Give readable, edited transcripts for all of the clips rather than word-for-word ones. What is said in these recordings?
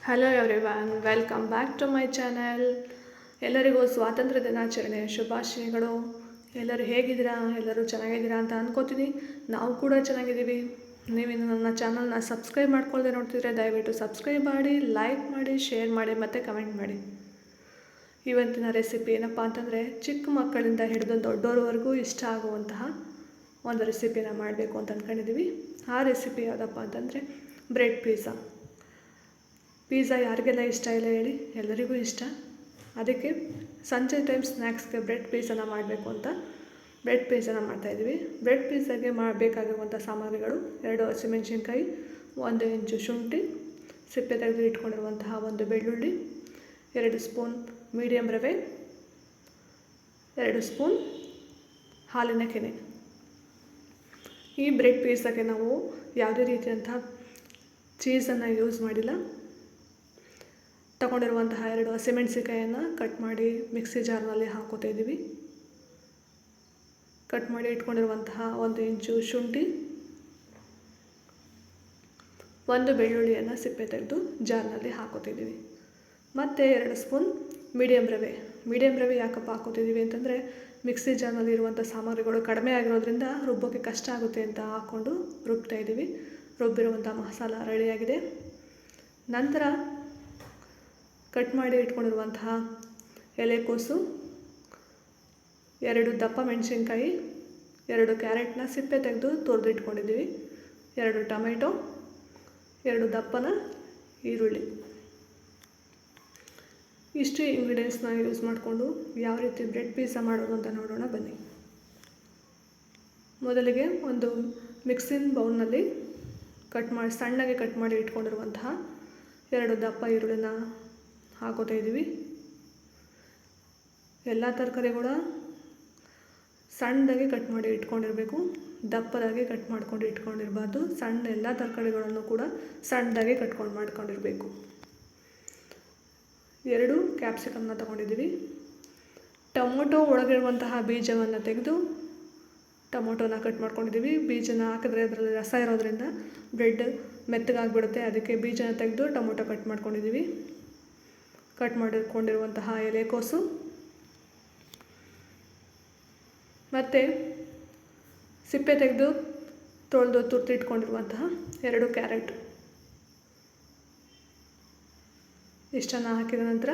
Hello everyone, welcome back to my channel. ಎಲ್ಲರಿಗೂ ಸ್ವಾತಂತ್ರ್ಯ ದಿನಾಚರಣೆ ಶುಭಾಶಯಗಳು. ಎಲ್ಲರೂ ಹೇಗಿದ್ದೀರಾ? ಎಲ್ಲರೂ ಚೆನ್ನಾಗಿದ್ದೀರಾ ಅಂತ ಅಂದ್ಕೋತೀನಿ. ನಾವು ಕೂಡ ಚೆನ್ನಾಗಿದ್ದೀವಿ. ನೀವಿನ್ನು ನನ್ನ ಚಾನಲ್ನ ಸಬ್ಸ್ಕ್ರೈಬ್ ಮಾಡ್ಕೊಳ್ಳದೆ ನೋಡ್ತಿದ್ರೆ ದಯವಿಟ್ಟು ಸಬ್ಸ್ಕ್ರೈಬ್ ಮಾಡಿ, ಲೈಕ್ ಮಾಡಿ, ಶೇರ್ ಮಾಡಿ ಮತ್ತು ಕಮೆಂಟ್ ಮಾಡಿ. ಇವತ್ತಿನ ರೆಸಿಪಿ ಏನಪ್ಪ ಅಂತಂದರೆ, ಚಿಕ್ಕ ಮಕ್ಕಳಿಂದ ಹಿಡಿದು ದೊಡ್ಡೋರವರೆಗೂ ಇಷ್ಟ ಆಗುವಂತಹ ಒಂದು ರೆಸಿಪಿನ ಮಾಡಬೇಕು ಅಂತ ಅಂದ್ಕೊಂಡಿದ್ದೀವಿ. ಆ ರೆಸಿಪಿ ಯಾವುದಪ್ಪ ಅಂತಂದರೆ ಬ್ರೆಡ್ ಪಿಜ್ಜಾ ಯಾರಿಗೆಲ್ಲ ಇಷ್ಟ ಇಲ್ಲ ಹೇಳಿ? ಎಲ್ಲರಿಗೂ ಇಷ್ಟ. ಅದಕ್ಕೆ ಸಂಜೆ ಟೈಮ್ ಸ್ನ್ಯಾಕ್ಸ್ಗೆ ಬ್ರೆಡ್ ಪಿಜ್ಜಾನ ಮಾಡಬೇಕು ಅಂತ ಬ್ರೆಡ್ ಪಿಜ್ಜಾನ ಮಾಡ್ತಾಯಿದ್ವಿ. ಬ್ರೆಡ್ ಪಿಜ್ಜಾಗೆ ಬೇಕಾಗಿರುವಂಥ ಸಾಮಗ್ರಿಗಳು: 2 ಹಸಿಮೆಣಸಿನ್ಕಾಯಿ, 1 ಇಂಚು ಶುಂಠಿ, ಸಿಪ್ಪೆ ತೆಗೆದು ಇಟ್ಕೊಂಡಿರುವಂತಹ 1 ಬೆಳ್ಳುಳ್ಳಿ, 2 ಸ್ಪೂನ್ ಮೀಡಿಯಮ್ ರವೆ, 2 ಸ್ಪೂನ್ ಹಾಲಿನ ಕೆನೆ. ಈ ಬ್ರೆಡ್ ಪಿಜ್ಜಾಗೆ ನಾವು ಯಾವುದೇ ರೀತಿಯಂಥ ಚೀಸನ್ನು ಯೂಸ್ ಮಾಡಿಲ್ಲ. ತಗೊಂಡಿರುವಂತಹ 2 ಹಸಿಮೆಣಸಿನ್ಕಾಯನ್ನು ಕಟ್ ಮಾಡಿ ಮಿಕ್ಸಿ ಜಾರ್ನಲ್ಲಿ ಹಾಕೋತಾ ಇದ್ದೀವಿ. ಕಟ್ ಮಾಡಿ ಇಟ್ಕೊಂಡಿರುವಂತಹ 1 ಇಂಚು ಶುಂಠಿ, 1 ಬೆಳ್ಳುಳ್ಳಿಯನ್ನು ಸಿಪ್ಪೆ ತೆಗೆದು ಜಾರ್ನಲ್ಲಿ ಹಾಕೋತಿದ್ದೀವಿ. ಮತ್ತು 2 ಸ್ಪೂನ್ ಮೀಡಿಯಮ್ ರವೆ ಯಾಕಪ್ಪ ಹಾಕೋತಿದ್ದೀವಿ ಅಂತಂದರೆ, ಮಿಕ್ಸಿ ಜಾರ್ನಲ್ಲಿ ಇರುವಂಥ ಸಾಮಗ್ರಿಗಳು ಕಡಿಮೆ ಆಗಿರೋದ್ರಿಂದ ರುಬ್ಬೋಕ್ಕೆ ಕಷ್ಟ ಆಗುತ್ತೆ ಅಂತ ಹಾಕ್ಕೊಂಡು ರುಬ್ತಾ ಇದ್ದೀವಿ. ರುಬ್ಬಿರುವಂಥ ಮಸಾಲ ರೆಡಿಯಾಗಿದೆ. ನಂತರ ಕಟ್ ಮಾಡಿ ಇಟ್ಕೊಂಡಿರುವಂತಹ ಎಲೆಕೋಸು, 2 ದಪ್ಪ ಮೆಣಸಿನ್ಕಾಯಿ, 2 ಕ್ಯಾರೆಟ್ನ ಸಿಪ್ಪೆ ತೆಗೆದು ತುರಿದು ಇಟ್ಕೊಂಡಿದ್ದೀವಿ, 2 ಟೊಮೆಟೊ, 2 ದಪ್ಪನ ಈರುಳ್ಳಿ. ಇಷ್ಟು ಇಂಗ್ರೀಡಿಯೆಂಟ್ಸ್ನ ಯೂಸ್ ಮಾಡಿಕೊಂಡು ಯಾವ ರೀತಿ ಬ್ರೆಡ್ ಪಿಜ್ಜಾ ಮಾಡೋದು ಅಂತ ನೋಡೋಣ ಬನ್ನಿ. ಮೊದಲಿಗೆ ಒಂದು ಮಿಕ್ಸಿಂಗ್ ಬೌಲ್ನಲ್ಲಿ ಸಣ್ಣಗೆ ಕಟ್ ಮಾಡಿ ಇಟ್ಕೊಂಡಿರುವಂತಹ 2 ದಪ್ಪ ಈರುಳ್ಳಿನ ಹಾಕೋತಾ ಇದ್ದೀವಿ. ಎಲ್ಲ ತರಕಾರಿಗಳ ಸಣ್ಣದಾಗಿ ಕಟ್ ಮಾಡಿ ಇಟ್ಕೊಂಡಿರಬೇಕು, ದಪ್ಪದಾಗಿ ಕಟ್ ಮಾಡ್ಕೊಂಡು ಇಟ್ಕೊಂಡಿರಬಾರ್ದು. ಎಲ್ಲ ತರಕಾರಿಗಳನ್ನು ಕೂಡ ಸಣ್ಣದಾಗಿ ಮಾಡ್ಕೊಂಡಿರಬೇಕು. 2 ಕ್ಯಾಪ್ಸಿಕಮ್ನ ತೊಗೊಂಡಿದ್ದೀವಿ. ಟೊಮೊಟೊ ಒಳಗಿರುವಂತಹ ಬೀಜವನ್ನು ತೆಗೆದು ಟೊಮೊಟೊನ ಕಟ್ ಮಾಡ್ಕೊಂಡಿದ್ದೀವಿ. ಬೀಜನ ಹಾಕಿದ್ರೆ ಅದರಲ್ಲಿ ರಸ ಇರೋದ್ರಿಂದ ಬ್ರೆಡ್ ಮೆತ್ತಗಾಗಿಬಿಡುತ್ತೆ. ಅದಕ್ಕೆ ಬೀಜನ ತೆಗೆದು ಟೊಮೊಟೊ ಕಟ್ ಮಾಡ್ಕೊಂಡಿದ್ದೀವಿ. ಕಟ್ ಮಾಡಿಕೊಂಡಿರುವಂತಹ ಎಲೆಕೋಸು ಮತ್ತು ಸಿಪ್ಪೆ ತೆಗೆದು ತೊಳೆದು ತುರಿದಿಟ್ಕೊಂಡಿರುವಂತಹ 2 ಕ್ಯಾರೆಟ್. ಇಷ್ಟನ್ನು ಹಾಕಿದ ನಂತರ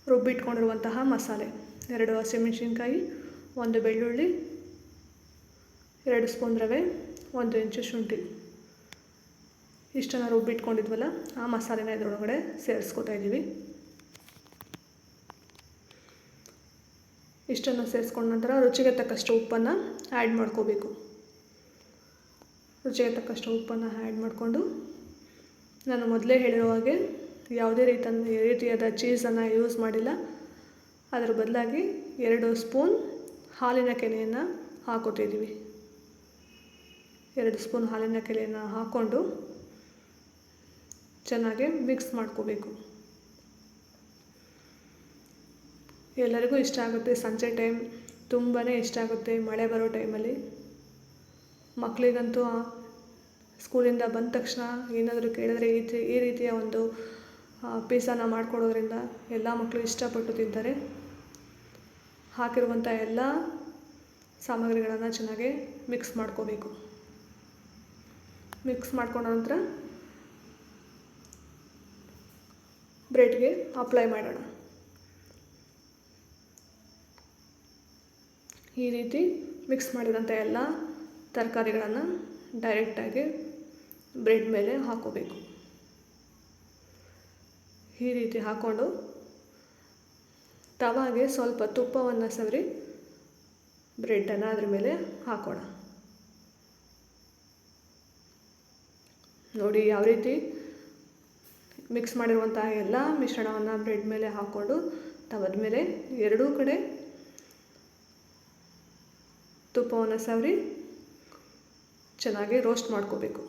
ರುಬ್ಬಿಟ್ಕೊಂಡಿರುವಂತಹ ಮಸಾಲೆ: 2 ಹಸಿಮೆಣಸಿನ್ಕಾಯಿ, 1 ಬೆಳ್ಳುಳ್ಳಿ, 2 ಸ್ಪೂನ್ ರವೆ, 1 ಇಂಚು ಶುಂಠಿ. ಇಷ್ಟನ್ನು ರುಬ್ಬಿಟ್ಕೊಂಡಿದ್ವಲ್ಲ, ಆ ಮಸಾಲೆನ ಇದರೊಳಗಡೆ ಸೇರಿಸ್ಕೊತಾ ಇದ್ದೀವಿ. ಇಷ್ಟನ್ನು ಸೇರಿಸ್ಕೊಂಡ ನಂತರ ರುಚಿಗೆ ತಕ್ಕಷ್ಟು ಉಪ್ಪನ್ನು ಆ್ಯಡ್ ಮಾಡ್ಕೋಬೇಕು. ರುಚಿಗೆ ತಕ್ಕಷ್ಟು ಉಪ್ಪನ್ನು ಆ್ಯಡ್ ಮಾಡಿಕೊಂಡು, ನಾನು ಮೊದಲೇ ಹೇಳಿರೋ ಹಾಗೆ ಯಾವುದೇ ರೀತಿಯಾದ ಚೀಸನ್ನು ಯೂಸ್ ಮಾಡಿಲ್ಲ. ಅದರ ಬದಲಾಗಿ 2 ಸ್ಪೂನ್ ಹಾಲಿನ ಕೆನೆಯನ್ನು ಹಾಕೋತಿದ್ದೀವಿ. 2 ಸ್ಪೂನ್ ಹಾಲಿನ ಕೆನೆಯನ್ನು ಹಾಕ್ಕೊಂಡು ಚೆನ್ನಾಗಿ ಮಿಕ್ಸ್ ಮಾಡ್ಕೋಬೇಕು. ಎಲ್ಲರಿಗೂ ಇಷ್ಟ ಆಗುತ್ತೆ. ಸಂಜೆ ಟೈಮ್ ತುಂಬಾ ಇಷ್ಟ ಆಗುತ್ತೆ, ಮಳೆ ಬರೋ ಟೈಮಲ್ಲಿ. ಮಕ್ಕಳಿಗಂತೂ ಸ್ಕೂಲಿಂದ ಬಂದ ತಕ್ಷಣ ಏನಾದರೂ ಕೇಳಿದ್ರೆ ಈ ರೀತಿಯ ಒಂದು ಪಿಜ್ಜಾನ ಮಾಡಿಕೊಡೋದ್ರಿಂದ ಎಲ್ಲ ಮಕ್ಕಳು ಇಷ್ಟಪಟ್ಟು ತಿಂತಾರೆ. ಹಾಕಿರುವಂಥ ಎಲ್ಲ ಸಾಮಗ್ರಿಗಳನ್ನು ಚೆನ್ನಾಗಿ ಮಿಕ್ಸ್ ಮಾಡ್ಕೋಬೇಕು. ಮಿಕ್ಸ್ ಮಾಡ್ಕೊಂಡ ನಂತರ ಬ್ರೆಡ್ಗೆ ಅಪ್ಲೈ ಮಾಡೋಣ. ಈ ರೀತಿ ಮಿಕ್ಸ್ ಮಾಡಿದಂಥ ಎಲ್ಲ ತರಕಾರಿಗಳನ್ನು ಡೈರೆಕ್ಟಾಗಿ ಬ್ರೆಡ್ ಮೇಲೆ ಹಾಕೋಬೇಕು. ಈ ರೀತಿ ಹಾಕ್ಕೊಂಡು ತವಾಗೆ ಸ್ವಲ್ಪ ತುಪ್ಪವನ್ನು ಸವರಿ ಬ್ರೆಡ್ಡನ್ನು ಅದ್ರ ಮೇಲೆ ಹಾಕೋಣ. ನೋಡಿ ಯಾವ ರೀತಿ ಮಿಕ್ಸ್ ಮಾಡಿರುವಂತಹ ಎಲ್ಲ ಮಿಶ್ರಣವನ್ನು ಬ್ರೆಡ್ ಮೇಲೆ ಹಾಕ್ಕೊಂಡು ತವದ ಮೇಲೆ 2 ಕಡೆ ತುಪ್ಪವನ್ನು ಸವರಿ ಚೆನ್ನಾಗಿ ರೋಸ್ಟ್ ಮಾಡ್ಕೋಬೇಕು.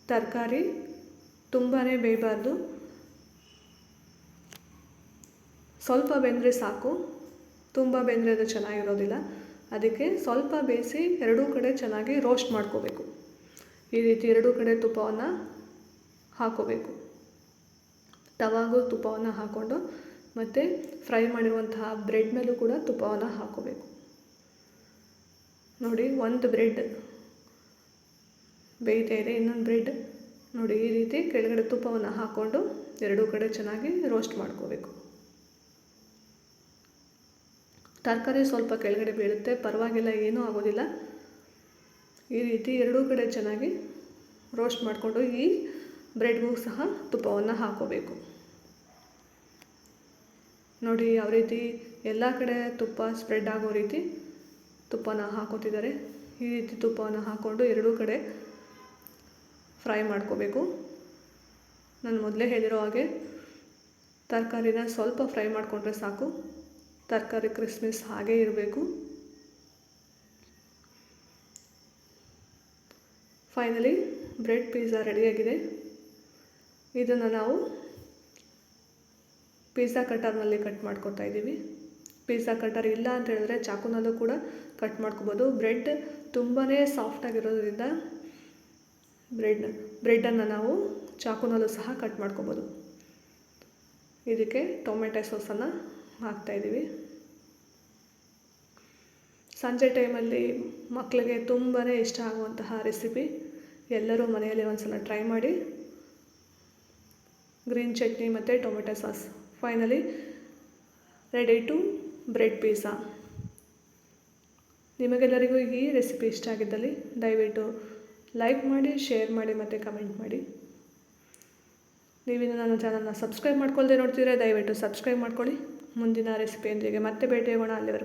ತರಕಾರಿ ತುಂಬಾ ಬೇಯಬಾರ್ದು, ಸ್ವಲ್ಪ ಬೆಂದರೆ ಸಾಕು. ತುಂಬ ಬೆಂದರೆ ಅದು ಚೆನ್ನಾಗಿರೋದಿಲ್ಲ. ಅದಕ್ಕೆ ಸ್ವಲ್ಪ ಬೇಯಿಸಿ 2 ಕಡೆ ಚೆನ್ನಾಗಿ ರೋಸ್ಟ್ ಮಾಡ್ಕೋಬೇಕು. ಈ ರೀತಿ ಎರಡೂ ಕಡೆ ತುಪ್ಪವನ್ನು ಹಾಕೋಬೇಕು. ತವಾಗೂ ತುಪ್ಪವನ್ನು ಹಾಕ್ಕೊಂಡು ಮತ್ತು ಫ್ರೈ ಮಾಡಿರುವಂತಹ ಬ್ರೆಡ್ ಮೇಲೂ ಕೂಡ ತುಪ್ಪವನ್ನು ಹಾಕೋಬೇಕು. ನೋಡಿ, ಒಂದು ಬ್ರೆಡ್ ಬೇಯ್ತಾ ಇದೆ, ಇನ್ನೊಂದು ಬ್ರೆಡ್ ನೋಡಿ ಈ ರೀತಿ ಕೆಳಗಡೆ ತುಪ್ಪವನ್ನು ಹಾಕ್ಕೊಂಡು ಎರಡೂ ಕಡೆ ಚೆನ್ನಾಗಿ ರೋಸ್ಟ್ ಮಾಡ್ಕೋಬೇಕು. ತರಕಾರಿ ಸ್ವಲ್ಪ ಕೆಳಗಡೆ ಬೀಳುತ್ತೆ, ಪರವಾಗಿಲ್ಲ, ಏನೂ ಆಗೋದಿಲ್ಲ. ಈ ರೀತಿ ಎರಡೂ ಕಡೆ ಚೆನ್ನಾಗಿ ರೋಸ್ಟ್ ಮಾಡಿಕೊಂಡು ಈ ಬ್ರೆಡ್ಗೂ ಸಹ ತುಪ್ಪವನ್ನು ಹಾಕೋಬೇಕು. ನೋಡಿ, ಯಾವ ರೀತಿ ಎಲ್ಲ ಕಡೆ ತುಪ್ಪ ಸ್ಪ್ರೆಡ್ ಆಗೋ ರೀತಿ ತುಪ್ಪನ ಹಾಕೋತಿದ್ದಾರೆ. ಈ ರೀತಿ ತುಪ್ಪವನ್ನು ಹಾಕ್ಕೊಂಡು ಎರಡೂ ಕಡೆ ಫ್ರೈ ಮಾಡ್ಕೋಬೇಕು. ನಾನು ಮೊದಲೇ ಹೇಳಿರೋ ಹಾಗೆ ತರಕಾರಿನ ಸ್ವಲ್ಪ ಫ್ರೈ ಮಾಡಿಕೊಂಡ್ರೆ ಸಾಕು. ತರಕಾರಿ ಕ್ರಿಸ್ಮಸ್ ಹಾಗೇ ಇರಬೇಕು. ಫೈನಲಿ ಬ್ರೆಡ್ ಪಿಜ್ಜಾ ರೆಡಿಯಾಗಿದೆ. ಇದನ್ನು ನಾವು ಪಿಜ್ಜಾ ಕಟರ್ನಲ್ಲಿ ಕಟ್ ಮಾಡ್ಕೊತಾ ಇದ್ದೀವಿ. ಪಿಜ್ಜಾ ಕಟರ್ ಇಲ್ಲ ಅಂತ ಹೇಳಿದ್ರೆ ಚಾಕುನಲ್ಲೂ ಕೂಡ ಕಟ್ ಮಾಡ್ಕೋಬೋದು. ಬ್ರೆಡ್ ತುಂಬಾ ಸಾಫ್ಟಾಗಿರೋದ್ರಿಂದ ಬ್ರೆಡ್ಡನ್ನು ನಾವು ಚಾಕುನಲ್ಲೂ ಸಹ ಕಟ್ ಮಾಡ್ಕೋಬೋದು. ಇದಕ್ಕೆ ಟೊಮೆಟೊ ಸಾಸನ್ನು ಹಾಕ್ತಾಯಿದ್ದೀವಿ. ಸಂಜೆ ಟೈಮಲ್ಲಿ ಮಕ್ಕಳಿಗೆ ತುಂಬಾ ಇಷ್ಟ ಆಗುವಂತಹ ರೆಸಿಪಿ. ಎಲ್ಲರೂ ಮನೆಯಲ್ಲಿ ಒಂದ್ಸಲ ಟ್ರೈ ಮಾಡಿ. ಗ್ರೀನ್ ಚಟ್ನಿ ಮತ್ತು tomato sauce. Finally ready to bread pizza. ನಿಮಗೆಲ್ಲರಿಗೂ ಈ ರೆಸಿಪಿ ಇಷ್ಟ ಆಗಿದ್ದಲ್ಲಿ ದಯವಿಟ್ಟು ಲೈಕ್ ಮಾಡಿ, ಶೇರ್ ಮಾಡಿ ಮತ್ತು ಕಮೆಂಟ್ ಮಾಡಿ. ನೀವಿನ್ನು ನನ್ನ ಚಾನಲ್ನ ಸಬ್ಸ್ಕ್ರೈಬ್ ಮಾಡ್ಕೊಳ್ಳದೆ ನೋಡ್ತಿದ್ರೆ ದಯವಿಟ್ಟು ಸಬ್ಸ್ಕ್ರೈಬ್ ಮಾಡ್ಕೊಳ್ಳಿ. ಮುಂದಿನ ರೆಸಿಪಿಯೊಂದಿಗೆ ಮತ್ತೆ ಭೇಟಿಯಾಗೋಣ. ಅಲ್ಲಿವರೆಗೂ